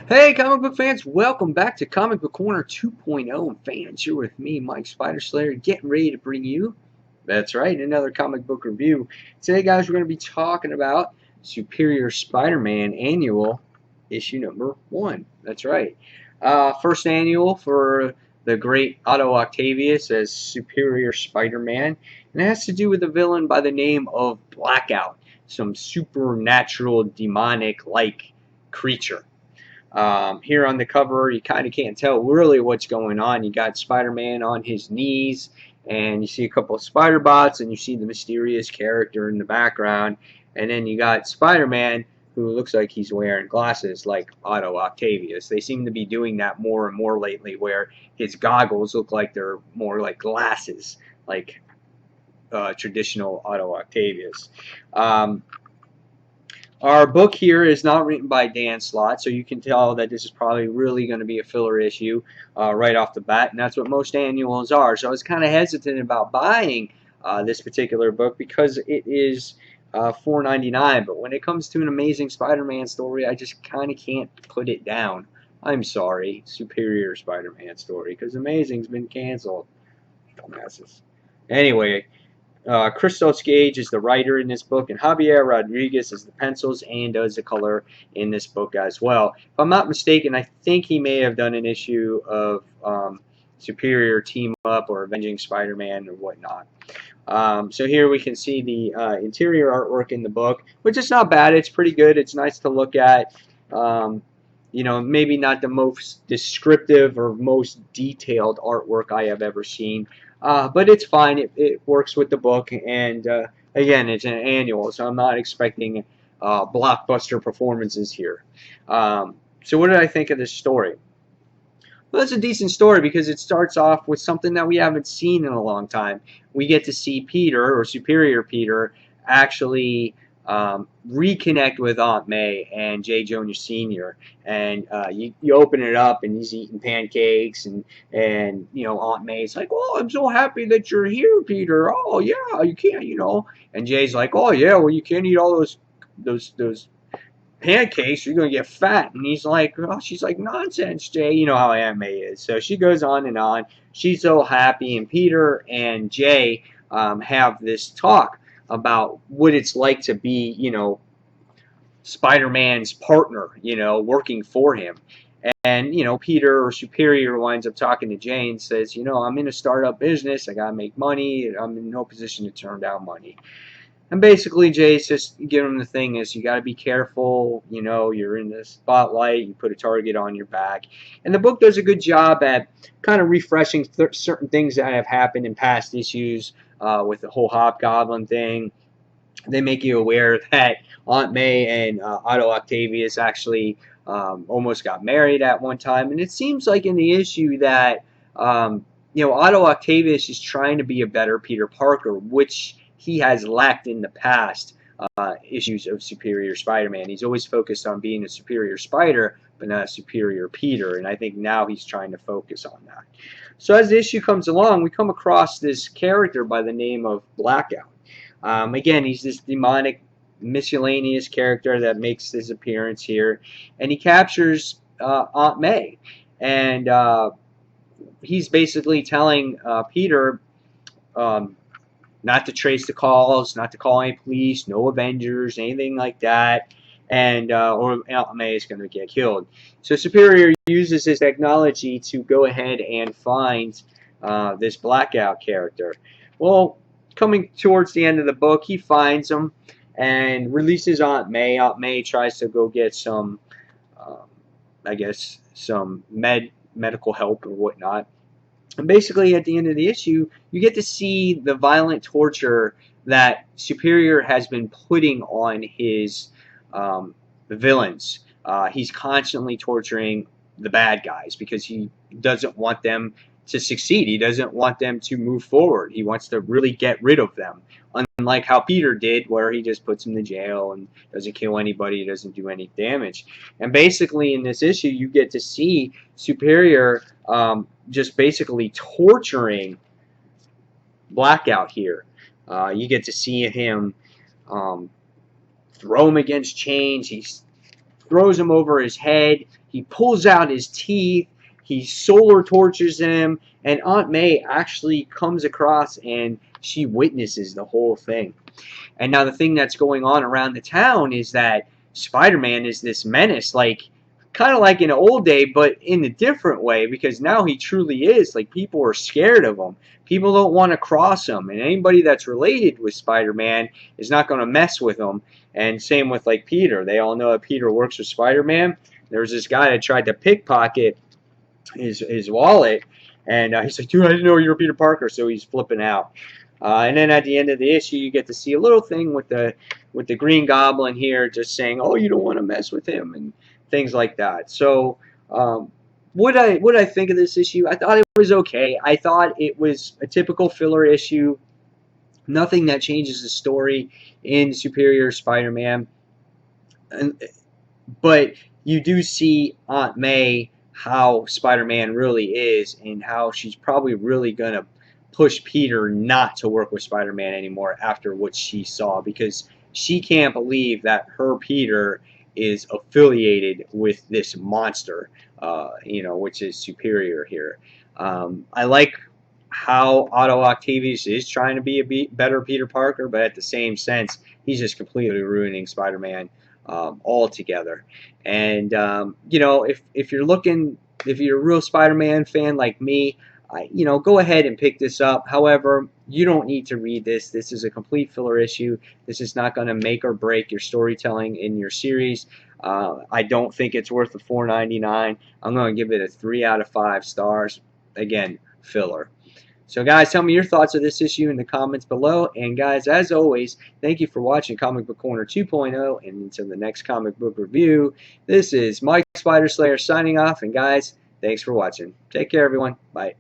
Hey, comic book fans, welcome back to Comic Book Corner 2.0. And fans, you're with me, Mike Spider Slayer, getting ready to bring you, that's right, another comic book review. Today, guys, we're going to be talking about Superior Spider-Man Annual, issue number 1. That's right. First annual for the great Otto Octavius as Superior Spider-Man. And it has to do with a villain by the name of Blackout, some supernatural, demonic-like creature. Here on the cover, you kind of can't tell really what's going on. You got Spider-Man on his knees, and you see a couple of spider bots, and you see the mysterious character in the background. And then you got Spider-Man, who looks like he's wearing glasses like Otto Octavius. They seem to be doing that more and more lately, where his goggles look like they're more like glasses, like traditional Otto Octavius. Our book here is not written by Dan Slott, so you can tell that this is probably really going to be a filler issue right off the bat, and that's what most annuals are. So I was kind of hesitant about buying this particular book because it is $4.99, but when it comes to an Amazing Spider-Man story, I just kind of can't put it down. I'm sorry, Superior Spider-Man story, because Amazing's been canceled. Dumbasses. Anyway, Christos Gage is the writer in this book, and Javier Rodriguez is the pencils and does the color in this book as well. If I'm not mistaken, I think he may have done an issue of Superior Team Up or Avenging Spider-Man or whatnot. So here we can see the interior artwork in the book, which is not bad. It's pretty good. It's nice to look at. You know, maybe not the most descriptive or most detailed artwork I have ever seen. But it's fine. It works with the book, and again, it's an annual, so I'm not expecting blockbuster performances here. So what did I think of this story? Well, it's a decent story because it starts off with something that we haven't seen in a long time. We get to see Peter, or Superior Peter, actually reconnect with Aunt May and J. Jonah Sr. And you open it up, and he's eating pancakes, and you know, Aunt May's like, "Oh, I'm so happy that you're here, Peter. Oh yeah, you can't, you know." And Jay's like, "Oh yeah, well you can't eat all those pancakes, you're gonna get fat." And he's like, oh, she's like, "Nonsense, Jay." You know how Aunt May is. So she goes on and on. She's so happy, and Peter and Jay have this talk about what it's like to be, you know, Spider-Man's partner, you know, working for him. And, you know, Peter or Superior winds up talking to Jay and says, "You know, I'm in a startup business. I got to make money. I'm in no position to turn down money." And basically, Jay's just giving him the thing is you got to be careful. You know, you're in the spotlight. You put a target on your back. And the book does a good job at kind of refreshing certain things that have happened in past issues with the whole Hobgoblin thing. They make you aware that Aunt May and Otto Octavius actually almost got married at one time. And it seems like in the issue that, you know, Otto Octavius is trying to be a better Peter Parker, which he has lacked in the past issues of Superior Spider-Man. He's always focused on being a superior Spider, but not a superior Peter. And I think now he's trying to focus on that. So as the issue comes along, we come across this character by the name of Blackout. Again, he's this demonic, miscellaneous character that makes his appearance here, and he captures Aunt May, and he's basically telling Peter not to trace the calls, not to call any police, no Avengers, anything like that, and or Aunt May is going to get killed. So Superior uses his technology to go ahead and find this Blackout character. Well, coming towards the end of the book, he finds him and releases Aunt May. Aunt May tries to go get some, I guess, some medical help or whatnot. And basically, at the end of the issue, you get to see the violent torture that Superior has been putting on his villains. He's constantly torturing the bad guys because he doesn't want them to succeed. He doesn't want them to move forward. He wants to really get rid of them. Unlike how Peter did, where he just puts them to jail and doesn't kill anybody, doesn't do any damage. And basically, in this issue, you get to see Superior just basically torturing Blackout here. You get to see him throw him against chains. He's throws him over his head. He pulls out his teeth. He solar torches him, and Aunt May actually comes across and she witnesses the whole thing. And now the thing that's going on around the town is that Spider-Man is this menace, like kind of like in an old day, but in a different way, because now he truly is. Like, people are scared of him. People don't want to cross him, and anybody that's related with Spider-Man is not going to mess with him. And same with like Peter. They all know that Peter works with Spider-Man. There was this guy that tried to pickpocket his wallet, and he's like, dude, I didn't know you were Peter Parker, so he's flipping out. And then at the end of the issue, you get to see a little thing with the Green Goblin here, just saying, "Oh, you don't want to mess with him," and things like that. So, what I think of this issue? I thought it was okay. I thought it was a typical filler issue. Nothing that changes the story in Superior Spider-Man. And but you do see Aunt May, how Spider-Man really is, and how she's probably really gonna push Peter not to work with Spider-Man anymore after what she saw, because she can't believe that her Peter is affiliated with this monster, which is Superior here. I like how Otto Octavius is trying to be a better Peter Parker, but at the same sense, he's just completely ruining Spider-Man altogether. And if you're looking, if you're a real Spider-Man fan like me, go ahead and pick this up. However, you don't need to read this. This is a complete filler issue. This is not going to make or break your storytelling in your series. I don't think it's worth the $4.99. I'm going to give it a 3 out of 5 stars. Again, filler. So guys, tell me your thoughts of this issue in the comments below. And guys, as always, thank you for watching Comic Book Corner 2.0. And until the next comic book review, this is Mike Spider Slayer signing off. And guys, thanks for watching. Take care, everyone. Bye.